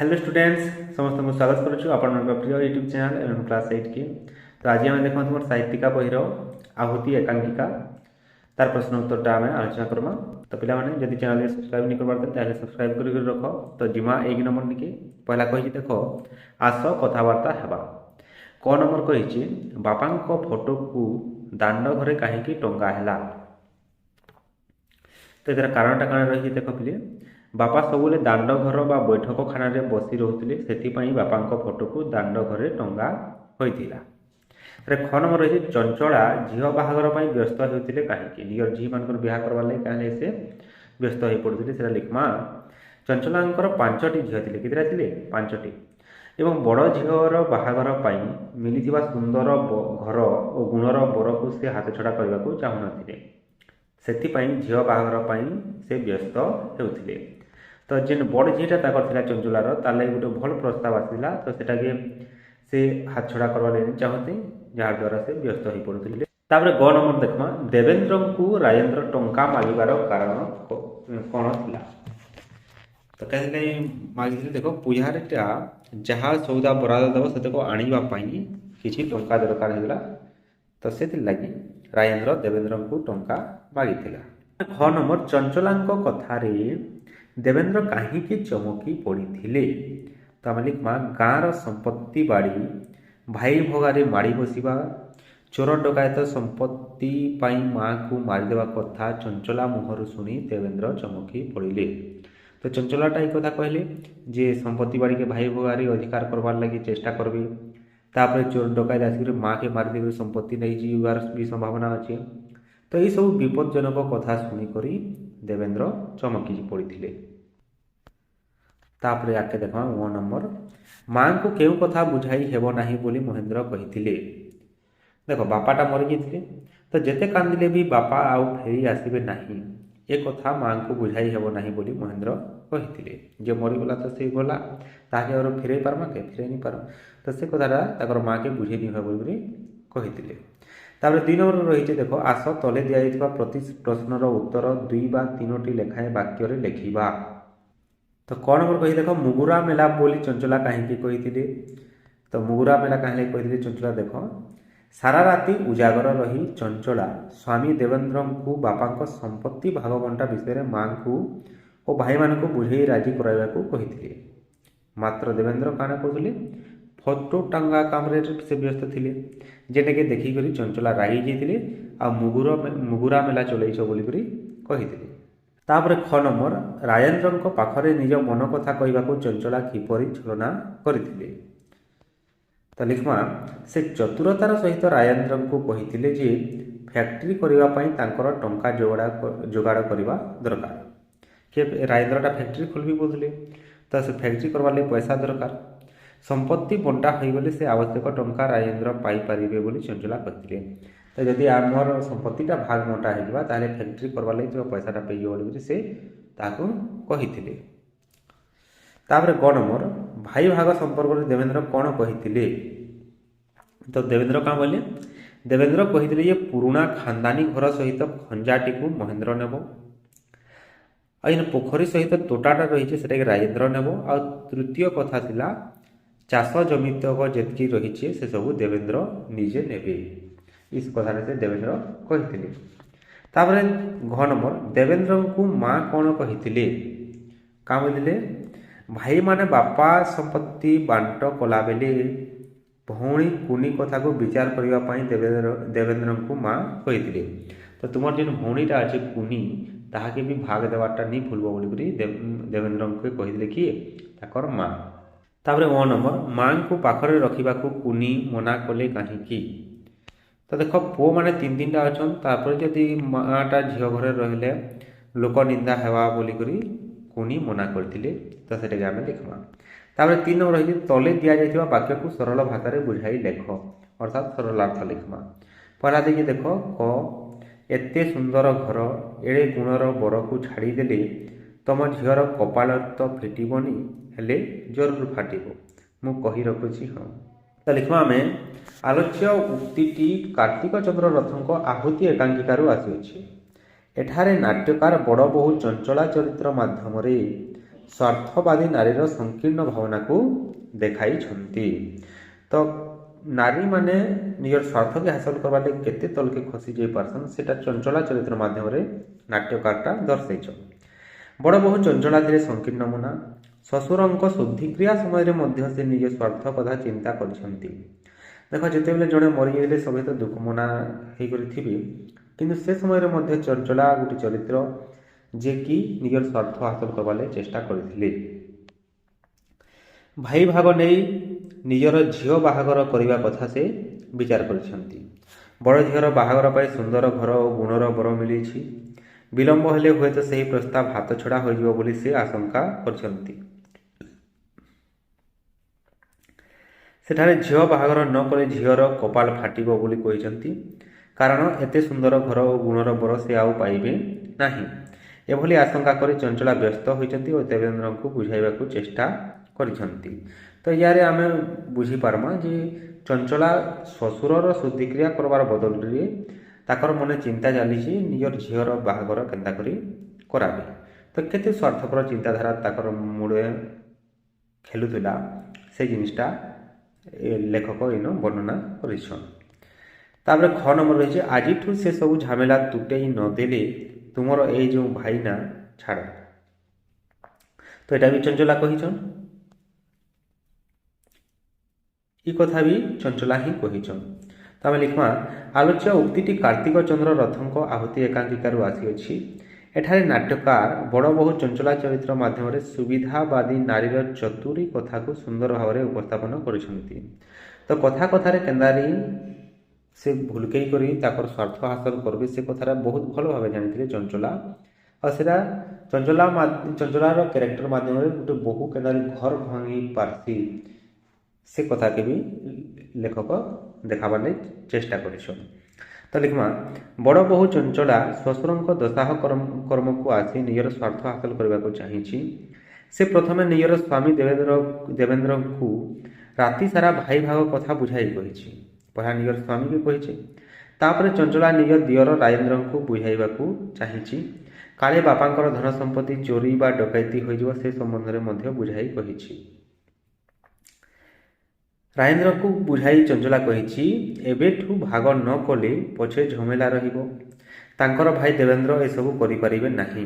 Hello students समस्त को स्वागत करुछु आपण प्रिय यूट्यूब चैनल एवं क्लास 8 की। तो आज आम देखो तुम साहित्यिका बहिर आहुति एकांकिका तार प्रश्न उत्तर आम आलोचना करमा। तो पिला माने जदि चैनल सब्सक्राइब नहीं करबार ताले सब्सक्राइब कर रख। तो जिमा 1 नंबर निके पहला कहि देखो आस कथावार्ता हेबा। क नंबर कहि बापांको फोटो को दांड घरे काहेकि टंगा हैला। तो यार कारणटा काण रही देख पिले बापा सबुले दांड घर बा बैठक खाना बसी रोते से बापा फोटो को दांड घरे टंगा होता। ख नंबर रही चंचला झील बाहागर व्यस्त होते कहीं निजर झी मान ब्याह करवार लगे कहीं से व्यस्त हो पड़ते से लिखमा। चंचलांकर 5टी झील थे कि 5टी एवं बड़ झीर बाहागर मिली सुंदर घर और गुणर बर को से हाथ छड़ा करने को चाहू न से झील बाहागर से व्यस्त होते। तो जेन बड़ झीटा ताकि चंचलार तार लगे गोटे भल प्रस्ताव आसाला। तो सेटाके से हाथ छड़ा करवा चाहते जहाँ द्वारा से व्यस्त हो पड़ते। तापर ग नंबर देखमा देवेंद्र को राजेंद्र टंका मागिबार कारण कौन था। तो कहते मागिले देख पूजारीटा जहाँ सौदा बराद देव से आने किसी टंका दरकार होगा। तो से लगी राजेंद्र देवेंद्र को टंका मागिथिला। ख नंबर चंचलांक कथारे देवेंद्र कहीं चमकी पड़े। तो आम लिखमा गाँव संपत्ति बाड़ी भाई भगारे माड़ी बसवा चोर डकायत संपत्ति माँ को मारिदेवा कथा चंचला मुहर शुणी देवेंद्र चमकी पड़े। तो चंचलाटा एक कथा कहले जे संपत्ति बाड़ी के भाई भगारे अधिकार करवार लगी चेष्टा करबे। तापर चोर डकायत आसिक माँ के मारिदेवे संपत्ति नहीं जीवार भी संभावना अच्छे। तो ये सब विपदजनक कथा शुणिक देवेंद्र चमकी पड़े। तापर आके देखा 1 नंबर माँ को क्यों कथा बुझाई हेब नाही बोली महेंद्र कही। देख बापाटा मरी जाते तो जेते कांदिले भी बापा आउ फेरी आसबे नहीं ए कथा माँ को बुझाई हेब नाही बोली महेंद्र कही। जे मरीगला तो से गला ताके और फेरे पार्मा के फेरे नहीं पार। तो से कथाटा माँ के बुझे नहीं हे बोली कही। तापर 2 नंबर रही देख आस तले दिया प्रति प्रश्नर उत्तर 2 बा 3टी लेखाएं वाक्य लेखिबा। तो कौन नंबर कही देख मुगुरा मेला बोली चंचला कहीं कही। तो मुगुरा मेला कहीं कही चंचला देख सारा राति उजागर रही चंचला स्वामी देवेंद्र को बापा संपत्ति भागबंटा विषय माँ को और भाई मान को बुझे राजी कराइबा को कही। मात्र देवेंद्र काना कहते फोटो टांगा काम से व्यस्त थे जेटा के देखिक चंचला रागी जाते आ मुगुरा मेला चलैछ बोली कही। तापर ख नंबर राजेंद्र पाखरे निज मन कथा कहवा चंचला किपरि छलना करथिले। तो लिखमा से चतुरतार सहित राजेंद्र को कही जे फैक्ट्री करने टंका जोगाड़ करवा दरकार के राजेंद्रटा फैक्ट्री खोलबी बोलते। तो से फैक्ट्री करवार लगे पैसा दरकार संपत्ति बंटा होगले से आवश्यक टंका राजेंद्र पाइपर बोली चंचला कहते। तो जदि आमर संपत्तिटा भाग बंटा होगा ताले फैक्ट्री करवार लगे जो पैसाटा पे बोली से कही। तापर ग नंबर भाई भाग संपर्क देवेंद्र कौन कही। तो देवेंद्र क्या बोले देवेंद्र कही ये पुराणा खानदानी घर सहित खंजाटी को महेंद्र नेब आइन पोखरी सहित तोटाटा रही से राजेंद्र नेब आ तृतीय कथा थिला चाष जमी तक जी रही से सब देवेंद्र निजे नेबे। इस कथा से देवेंद्र कही। तापर घ नंबर देवेंद्र को माँ कौन कही क्या बोलते भाई माने बापा संपत्ति बांट कला बेले भौणी कुनी कथा को विचार करने देवेंद्र को माँ कही। तो तुम जो भौणीटा अच्छे कुनी ताके भी भाग देवाटा नहीं भूलब बोली देवेंद्र को कही कि ताकर माँ। तापर 1 नंबर माँ को पाखरे रखा कुनी मना कले कहीं। तो देख पु मैंने 3-3टा अच्छन तापर जदि माँटा झील घरे रहिले लोक निंदा हेवा बोलिक कुनी मना करते। तो से आम लिखमा। तापर 3 नंबर रही तले दि जाइए वाक्य को सरल भाषा में बुझाई लेख अर्थात सरलार्थ लिखमा। पहला देखिए देख क एते सुंदर घर एड़े गुणर बर को छाड़ीदे तुम झीर कपाल तो फिटबनी हेले जरूर फाटब मु कही रखुची हाँ। तो लिखमा आम आलोच्य उक्ति कार्तिक चंद्र रथ आहुति एकांकिकार आसी एठारे नाट्यकार बड़ बहु चंचला चरित्र माध्यम ସ୍ୱାର୍ଥବାଦୀ ନାରୀର ସଂକୀର୍ଣ୍ଣ ଭାବନାକୁ ଦେଖାଇଛନ୍ତି। ତ ନାରୀମାନେ ନିଜର ସ୍ୱାର୍ଥକେ ହାସଲ କରବାର୍ ଲାଗି କେତେ ତଲକେ ଖସି ଯାଇ ପାରସନ୍ ସେଟା ଚଞ୍ଚଳା ଚରିତ୍ର ମାଧ୍ୟମରେ ନାଟ୍ୟକାରଟା ଦର୍ଶାଇଛନ୍। ବଡ଼ ବୋହୂ ଚଞ୍ଚଳା ଥିଲେ ସଂକୀର୍ଣ୍ଣ ମନା। ଶ୍ୱଶୁରଙ୍କ ଶୁଦ୍ଧିକ୍ରିୟା ସମୟରେ ମଧ୍ୟ ସେ ନିଜ ସ୍ୱାର୍ଥ କଥା ଚିନ୍ତା କରିଛନ୍ତି। ଦେଖ ଯେତେବେଳେ ଜଣେ ମରିଯାଇଥିଲେ ସବେ ତ ଦୁଃଖ ମନା ହେଇକରି ଥିବେ, କିନ୍ତୁ ସେ ସମୟରେ ମଧ୍ୟ ଚଞ୍ଚଳା ଗୋଟେ ଚରିତ୍ର ଯିଏକି ନିଜର ସ୍ୱାର୍ଥ ହାସଲ କରବାର୍ ଲାଗି ଚେଷ୍ଟା କରିଥିଲେ। ଭାଇ ଭାଗ ନେଇ ନିଜର ଝିଅ ବାହାଘର କରିବା କଥା ସେ ବିଚାର କରିଛନ୍ତି। ବଡ଼ ଝିଅର ବାହାଘର ପାଇଁ ସୁନ୍ଦର ଘର ଓ ଗୁଣର ବର ମିଳିଛି। ବିଳମ୍ବ ହେଲେ ହୁଏତ ସେହି ପ୍ରସ୍ତାବ ହାତଛଡ଼ା ହୋଇଯିବ ବୋଲି ସେ ଆଶଙ୍କା କରିଛନ୍ତି। ସେଠାରେ ଝିଅ ବାହାଘର ନ କଲେ ଝିଅର କପାଳ ଫାଟିବ ବୋଲି କହିଛନ୍ତି। କାରଣ ଏତେ ସୁନ୍ଦର ଘର ଓ ଗୁଣର ବର ସେ ଆଉ ପାଇବେ ନାହିଁ। ଏଭଳି ଆଶଙ୍କା କରି ଚଞ୍ଚଳା ବ୍ୟସ୍ତ ହୋଇଛନ୍ତି ଓ ଦେବେନ୍ଦ୍ରଙ୍କୁ ବୁଝାଇବାକୁ ଚେଷ୍ଟା କରିଛନ୍ତି। ତ ୟାରେ ଆମେ ବୁଝିପାରମା ଯେ ଚଞ୍ଚଳା ଶ୍ୱଶୁରର ଶୁଦ୍ଧିକ୍ରିୟା କରବାର ବଦଳରେ ତାଙ୍କର ମନେ ଚିନ୍ତା ଚାଲିଛି ନିଜର ଝିଅର ବାହାଘର କେନ୍ତା କରି କରାବେ। ତ କେତେ ସ୍ୱାର୍ଥପର ଚିନ୍ତାଧାରା ତାଙ୍କର ମୁଡ଼େ ଖେଳୁଥିଲା ସେ ଜିନିଷଟା ଲେଖକ ଇନ ବର୍ଣ୍ଣନା କରିଛନ୍। ତାପରେ ଖ ନମ୍ବର ରହିଛି ଆଜିଠୁ ସେ ସବୁ ଝାମେଲା ତୁଟେଇ ନଦେଲେ ତୁମର ଏଇ ଯେଉଁ ଭାଇନା ଛାଡ଼। ତ ଏଟା ବି ଚଞ୍ଚଳା କହିଛନ୍। ଇ କଥା ବି ଚଞ୍ଚଳା ହିଁ କହିଛନ୍। ତ ଆମେ লিখমা ଆଲୋଚ୍ୟ ଉକ୍ତିଟି କାର୍ତ୍ତିକ ଚନ୍ଦ୍ର ରଥଙ୍କ ଆହୁତି ଏକାଙ୍କିକାରୁ ଆସିଅଛି। ଏଠାରେ ନାଟ୍ୟକାର ବଡ଼ ବୋହୂ ଚଞ୍ଚଳା ଚରିତ୍ର ମାଧ୍ୟମରେ ସୁବିଧାବାଦୀ ନାରୀର ଚତୁରୀ କଥାକୁ ସୁନ୍ଦର ଭାବରେ ଉପସ୍ଥାପନ କରିଛନ୍ତି। ତ କଥା କଥାରେ କେନ୍ଦାରି ସେ ଭୁଲକେଇ କରି ତାଙ୍କର ସ୍ୱାର୍ଥ ହାସଲ କରିବେ ସେ କଥାଟା ବହୁତ ଭଲ ଭାବେ ଜାଣିଥିଲେ ଚଞ୍ଚଳା। ଆଉ ସେଟା ଚଞ୍ଚଳାର କ୍ୟାରେକ୍ଟର ମାଧ୍ୟମରେ ଗୋଟେ ବୋହୂ କେନ୍ଦାରି ଘର ଭାଙ୍ଗି ପାରସି ସେ କଥାକେ ବି ଲେଖକ ଦେଖାବାର୍ ଲାଗି ଚେଷ୍ଟା କରିଛନ୍। ତ লিখমা ବଡ଼ ବୋହୂ ଚଞ୍ଚଳା ଶ୍ୱଶୁରଙ୍କ ଦଶାହ କର୍ମକୁ ଆସି ନିଜର ସ୍ୱାର୍ଥ ହାସଲ କରିବାକୁ ଚାହିଁଛି। ସେ ପ୍ରଥମେ ନିଜର ସ୍ୱାମୀ ଦେବେନ୍ଦ୍ରଙ୍କୁ ରାତି ସାରା ଭାଇ ଭାଗ କଥା ବୁଝାଇ କହିଛି। ପହିଲା ନିଜର ସ୍ୱାମୀକୁ କହିଛି। ତାପରେ ଚଞ୍ଚଳା ନିଜ ଦିଅର ରାଜେନ୍ଦ୍ରଙ୍କୁ ବୁଝାଇବାକୁ ଚାହିଁଛି। କାଳେ ବାପାଙ୍କର ଧନ ସମ୍ପତ୍ତି ଚୋରି ବା ଡକାୟତି ହୋଇଯିବ ସେ ସମ୍ବନ୍ଧରେ ମଧ୍ୟ ବୁଝାଇ କହିଛି। ରାଜେନ୍ଦ୍ରଙ୍କୁ ବୁଝାଇ ଚଞ୍ଚଳା କହିଛି ଏବେଠୁ ଭାଗ ନ କଲେ ପଛେ ଝମେଲା ରହିବ। ତାଙ୍କର ଭାଇ ଦେବେନ୍ଦ୍ର ଏସବୁ କରିପାରିବେ ନାହିଁ।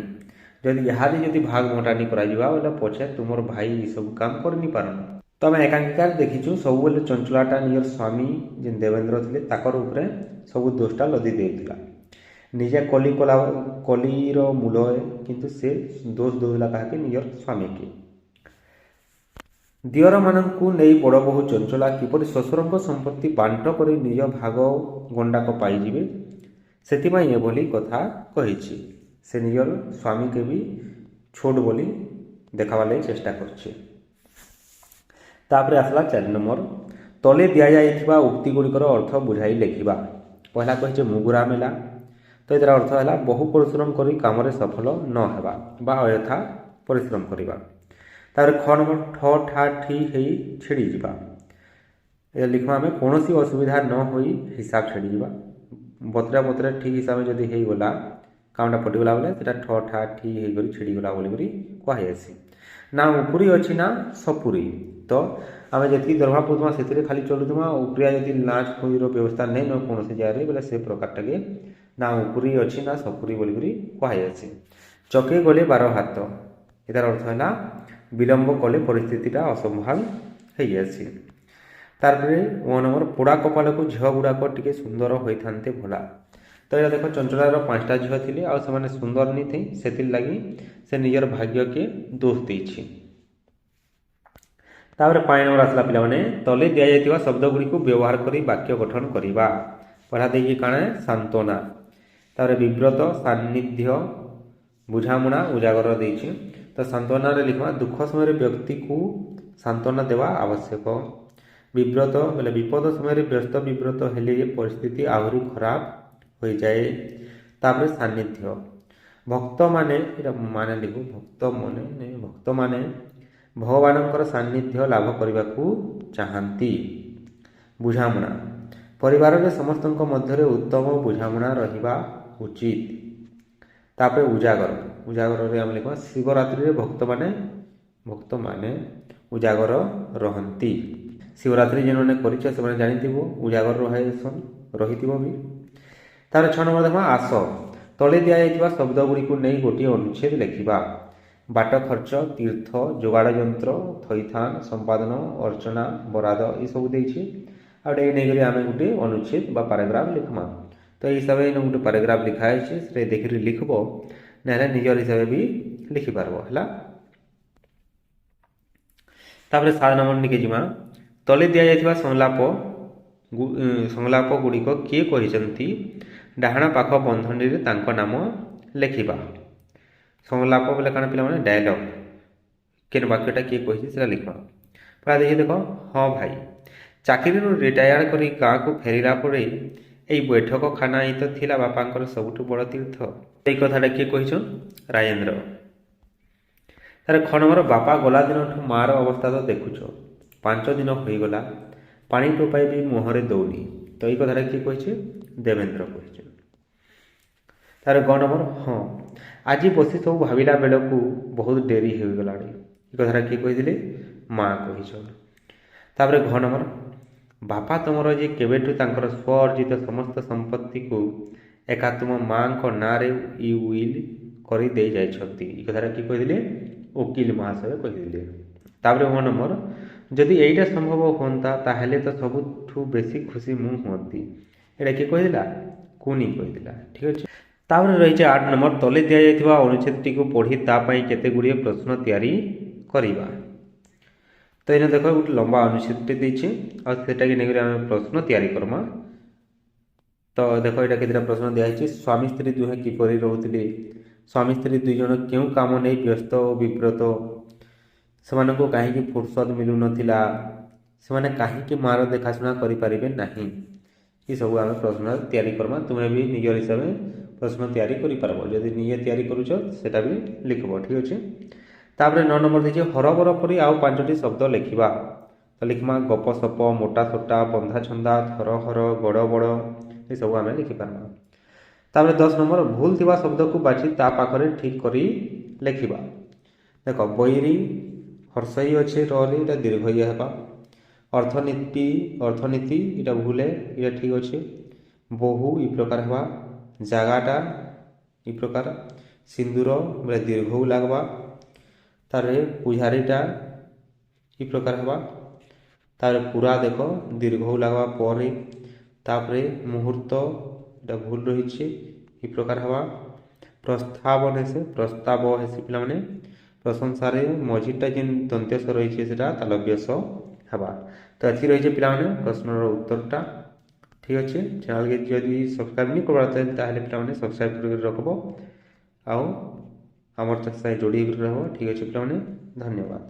ଯଦି ଭାଗ ବଣ୍ଟାଣି କରାଯିବା ବୋଲେ ପଛେ ତୁମର ଭାଇ ଏସବୁ କାମ କରିନି ପାରନ। ତ ଆମେ ଏକାଙ୍କିକାର ଦେଖିଛୁ ସବୁବେଳେ ଚଞ୍ଚଳାଟା ନିଜର ସ୍ୱାମୀ ଯେନ୍ ଦେବେନ୍ଦ୍ର ଥିଲେ ତାଙ୍କର ଉପରେ ସବୁ ଦୋଷଟା ଲଦି ଦେଉଥିଲା। ନିଜେ କଲିର ମୂଳ କିନ୍ତୁ ସେ ଦୋଷ ଦେଉଥିଲା କାହାକେ ନିଜର ସ୍ୱାମୀକେ। ଦିଅରମାନଙ୍କୁ ନେଇ ବଡ଼ ବୋହୂ ଚଞ୍ଚଳା କିପରି ଶ୍ୱଶୁରଙ୍କ ସମ୍ପତ୍ତି ବାଣ୍ଟ କରି ନିଜ ଭାଗ ଗଣ୍ଡାକ ପାଇଯିବେ ସେଥିପାଇଁ ଏଭଳି କଥା କହିଛି। ସେ ନିଜର ସ୍ୱାମୀକେ ବି ଛୋଟ ବୋଲି ଦେଖାବାର ଲାଗି ଚେଷ୍ଟା କରୁଛି। ତାପରେ ଆସିଲା 4 ନମ୍ବର ତଳେ ଦିଆଯାଇଥିବା ଉକ୍ତି ଗୁଡ଼ିକର ଅର୍ଥ ବୁଝାଇ ଲେଖିବା। ପହିଲା କହିছে ମୁଗୁରା ମେଲା। ତ ଏହାର ଅର୍ଥ ହେଲା ବହୁ ପରିଶ୍ରମ କରି କାମରେ ସଫଳ ନ ହେବା ବା ଅଯଥା ପରିଶ୍ରମ କରିବା। ତାପରେ ଖ ନମ୍ବର ଠ ଠା ଠି ହେଇ ଛିଡ଼ିଯିବା। ଏ লিখମା ଆମେ କୌଣସି ଅସୁବିଧା ନ ହୋଇ ହିସାବ ଛିଡ଼ିଯିବା। ବତରା ଠିକ୍ ହିସାବରେ ଯଦି ହେଇଗଲା କାମଟା ପଟିଗଲା ବୋଲେ ସେଟା ଠ ଠା ଠି ହେଇକରି ଛିଡ଼ିଗଲା ବୋଲିକରି କୁହାଯାଇଛି। ନା ଉପୁରି ଅଛି ନା ସପୁରି। ତ ଆମେ ଯେତିକି ଦରମା ପାଉଥିବା ସେଥିରେ ଖାଲି ଚଲୁଥିବା ଉପରିଆ ଯଦି ଲାଞ୍ଚ ଖୋଇର ବ୍ୟବସ୍ଥା ନେଇ ନ କୌଣସି ଜାଗାରେ ବୋଲେ ସେ ପ୍ରକାରଟାକେ ନା ଉପୁରି ଅଛି ନା ସପୁରି ବୋଲିକରି କୁହାଯାଇଛି। ଚକେ ଗଲେ 12 ହାତ। ଏଟାର ଅର୍ଥ ହେଲା ବିଳମ୍ବ କଲେ ପରିସ୍ଥିତିଟା ଅସମ୍ଭାଳ ହେଇଯାଇଛି। ତାପରେ 1 ନମ୍ବର ପୋଡ଼ା କପାଳକୁ ଝିଅ ଗୁଡ଼ାକ ଟିକେ ସୁନ୍ଦର ହୋଇଥାନ୍ତେ ଭଲା। ତ ଏଇଟା ଦେଖ ଚଞ୍ଚଳାର 5ଟା ଝିଅ ଥିଲେ ଆଉ ସେମାନେ ସୁନ୍ଦର ନି ଥି ସେଥିର୍ଲାଗି ସେ ନିଜର ଭାଗ୍ୟକେ ଦୋଷ ଦେଇଛି। ତାପରେ 5 ନମ୍ବର ଆସିଲା ପିଲାମାନେ ତଳେ ଦିଆଯାଇଥିବା ଶବ୍ଦ ଗୁଡ଼ିକୁ ବ୍ୟବହାର କରି ବାକ୍ୟ ଗଠନ କରିବା। ପଢ଼ା ଦେଇକି କାଣା ସାନ୍ତ୍ୱନା। ତାପରେ ବିବ୍ରତ ସାନ୍ନିଧ୍ୟ ବୁଝାମଣା ଉଜାଗର ଦେଇଛି। ତ ସାନ୍ତ୍ୱନାରେ লিখমা ଦୁଃଖ ସମୟରେ ବ୍ୟକ୍ତିକୁ ସାନ୍ତ୍ୱନା ଦେବା ଆବଶ୍ୟକ। ବିବ୍ରତ ବୋଲେ ବିପଦ ସମୟରେ ବ୍ୟସ୍ତ ବିବ୍ରତ ହେଲେ ପରିସ୍ଥିତି ଆହୁରି ଖରାପ ହୋଇଯାଏ। ତାପରେ ସାନ୍ନିଧ୍ୟ ଭକ୍ତମାନେ ଏଟା ମାନେ ଲିଖୁ ଭକ୍ତମାନେ ଭଗବାନଙ୍କର ସାନ୍ନିଧ୍ୟ ଲାଭ କରିବାକୁ ଚାହାନ୍ତି। ବୁଝାମଣା ପରିବାରରେ ସମସ୍ତଙ୍କ ମଧ୍ୟରେ ଉତ୍ତମ ବୁଝାମଣା ରହିବା ଉଚିତ। ତାପରେ ଉଜାଗରରେ ଆମେ ଲେଖିବା ଶିବରାତ୍ରିରେ ଭକ୍ତମାନେ ଭକ୍ତମାନେ ଉଜାଗର ରହନ୍ତି। ଶିବରାତ୍ରି ଯେମାନେ କରିଛ ସେମାନେ ଜାଣିଥିବ ଉଜାଗର ରହିଥିବ ବି। ତାପରେ 6 ନମ୍ବର ଦେଖ ଆସ। ତଳେ ଦିଆଯାଇଥିବା ଶବ୍ଦ ଗୁଡ଼ିକୁ ନେଇ ଗୋଟିଏ ଅନୁଚ୍ଛେଦ ଲେଖିବା। ବାଟ ଖର୍ଚ୍ଚ, ତୀର୍ଥ, ଯୋଗାଡ଼ ଯନ୍ତ୍ର, ଥଇଥାନ, ସମ୍ପାଦନ, ଅର୍ଚ୍ଚନା, ବରାଦ ଏସବୁ ଦେଇଛି। ଆଉ ଏଇଟା ନେଇକରି ଆମେ ଗୋଟେ ଅନୁଚ୍ଛେଦ ବା ପାରାଗ୍ରାଫ ଲେଖମା। ତ ଏଇ ହିସାବରେ ଏଇନେ ଗୋଟେ ପାରାଗ୍ରାଫ ଲେଖା ହେଇଛି, ସେ ଦେଖିକି লিখব, ନହେଲେ ନିଜର ହିସାବରେ ବି লিখিপারব ହେଲା। ତାପରେ 7 ନମ୍ବର ନିକେ ଯିମା। ତଳେ ଦିଆଯାଇଥିବା ସଂଳାପ ଗୁଡ଼ିକ କିଏ କହିଛନ୍ତି? ଡାହାଣ ପାଖ ବନ୍ଧନୀରେ ତାଙ୍କ ନାମ ଲେଖିବା। ସଂଳାପ ବୋଲେ କାଣା ପିଲାମାନେ? ଡାୟଲଗ। କେନ୍ ବାକ୍ୟଟା କିଏ କହିଛି ସେଟା ଲେଖିବା। ପୁରା ଦେଖି ଦେଖ। ହଁ ଭାଇ, ଚାକିରିରୁ ରିଟାୟାର୍ଡ କରି ଗାଁକୁ ଫେରିଲା ପରେ ଏଇ ବୈଠକଖାନା ହିଁ ତ ଥିଲା ବାପାଙ୍କର ସବୁଠୁ ବଡ଼ ତୀର୍ଥ। ଏଇ କଥାଟା କିଏ କହିଛନ୍? ରାଜେନ୍ଦ୍ର। ତାର ଖଣମର ବାପା ଗଲା ଦିନଠୁ ମାଆର ଅବସ୍ଥା ତ ଦେଖୁଛ, 5 ଦିନ ହୋଇଗଲା, ପାଣି ଟୋପାଏ ବି ମୁହଁରେ ଦଉନି। ତ ଏଇ କଥାଟା କିଏ କହିছে? ଦେବେନ୍ଦ୍ର କହିছে। ତାର ଗ ନମ୍ବର, ହଁ ଆଜି ବସି ସବୁ ଭାବିଲା ବେଳକୁ ବହୁତ ଡେରି ହୋଇଗଲାଣି। ଏ କଥାଟା କିଏ କହିଥିଲେ? ମା କହିଛନ୍। ତାପରେ ଘ ନମ୍ବର, ବାପା ତମର ଯେ କେବେଠୁ ତାଙ୍କର ସ୍ୱ ଅର୍ଜିତ ସମସ୍ତ ସମ୍ପତ୍ତିକୁ ଏକା ତୁମ ମାଙ୍କ ନାଁରେ ୱିଲ୍ କରି ଦେଇ ଯାଇଛନ୍ତି। ଏ କଥାଟା କିଏ କହିଥିଲେ? ଓକିଲ ମହାଶୟ କହିଥିଲେ। ତାପରେ 9 ନମ୍ବର, ଯଦି ଏଇଟା ସମ୍ଭବ ହୁଅନ୍ତା ତାହେଲେ ତ ସବୁଠୁ ବେଶୀ ଖୁସି ମୁଁ ହୁଅନ୍ତି। ଏଇଟା କିଏ କହିଥିଲା? କୁନି କହିଥିଲା। ଠିକ ଅଛି। ତାପରେ ରହିଛି 8 ନମ୍ବର, ତଳେ ଦିଆଯାଇଥିବା ଅନୁଚ୍ଛେଦଟିକୁ ପଢ଼ି ତା ପାଇଁ କେତେ ଗୁଡ଼ିଏ ପ୍ରଶ୍ନ ତିଆରି କରିବା। ତ ଏଇନେ ଦେଖ ଗୋଟେ ଲମ୍ବା ଅନୁଚ୍ଛେଦଟେ ଦେଇଛି, ଆଉ ସେଟାକେ ନେଇକରି ଆମେ ପ୍ରଶ୍ନ ତିଆରି କର୍ମା। ତ ଦେଖ ଏଇଟା କେତେଟା ପ୍ରଶ୍ନ ଦିଆହେଇଛି। ସ୍ୱାମୀ ସ୍ତ୍ରୀ ଦୁହେଁ କିପରି ରହୁଥିଲେ? ସ୍ୱାମୀ ସ୍ତ୍ରୀ ଦୁଇ ଜଣ କେଉଁ କାମ ନେଇ ବ୍ୟସ୍ତ ଓ ବିବ୍ରତ? ସେମାନଙ୍କୁ କାହିଁକି ଫୁର୍ସତ ମିଳୁନଥିଲା? ସେମାନେ କାହିଁକି ମାଆର ଦେଖାଶୁଣା କରିପାରିବେ ନାହିଁ? ଏସବୁ ଆମେ ପ୍ରଶ୍ନ ତିଆରି କର୍ମା। ତୁମେ ବି ନିଜର ହିସାବରେ ପ୍ରଶ୍ନ ତିଆରି କରିପାରବ। ଯଦି ନିଜେ ତିଆରି କରୁଛ ସେଟା ବି ଲେଖିବ। ଠିକ ଅଛି। ତାପରେ 9 ନମ୍ବର ଦେଇଛି, ହରବର ପରି ଆଉ 5ଟି ଶବ୍ଦ ଲେଖିବା। ତ ଲେଖିମା ଗପ ସପ, ମୋଟା ସୋଟା, ବନ୍ଧା ଛନ୍ଦା, ଥର ହର, ଗଡ଼ ବଡ଼ ଏସବୁ ଆମେ ଲେଖିପାରମା। ତାପରେ 10 ନମ୍ବର, ଭୁଲ ଥିବା ଶବ୍ଦକୁ ବାଛି ତା ପାଖରେ ଠିକ କରି ଲେଖିବା। ଦେଖ ବୈରୀ ହର୍ଷଇ ଅଛି ରରେ, ଏଇଟା ଦୀର୍ଘ ଇଏ ହେବା। ଅର୍ଥନୀତି ଏଇଟା ଭୁଲ ହେ, ଏଇଟା ଠିକ ଅଛି। ବହୁ ଇ ପ୍ରକାର ହେବା। ଜାଗାଟା ଇ ପ୍ରକାର। ସିନ୍ଦୁର ବୋଲେ ଦୀର୍ଘ ଲାଗବା। ତାପରେ ପୂଜାରୀଟା ଇ ପ୍ରକାର ହେବା। ତାପରେ ପୁରା ଦେଖ ଦୀର୍ଘ ଲାଗବା ପରେ। ତାପରେ ମୁହୂର୍ତ୍ତ ଏଇଟା ଭୁଲ ରହିଛି, ଇ ପ୍ରକାର ହେବା। ପ୍ରସ୍ତାବ ନେସେ, ପ୍ରସ୍ତାବ ହେସି ପିଲାମାନେ। ପ୍ରଶଂସାରେ ମଝିଟା ଯେନ୍ ଦନ୍ତ୍ୟସ ରହିଛି ସେଟା ତାଲବ୍ୟସ ହେବା। ତ ଏଥି ରହିଛି ପିଲାମାନେ ପ୍ରଶ୍ନର ଉତ୍ତରଟା। ଠିକ ଅଛି। ଚ୍ୟାନେଲକେ ଯଦି ସବସ୍କ୍ରାଇବ୍ ନି କରବାର ତାହେଲେ ପିଲାମାନେ ସବସ୍କ୍ରାଇବ୍ କରିକି ରଖବ, ଆଉ ଆମର ସାଙ୍ଗେ ଯୋଡ଼ି ହେଇକି ରହିବ। ଠିକ ଅଛି ପିଲାମାନେ, ଧନ୍ୟବାଦ।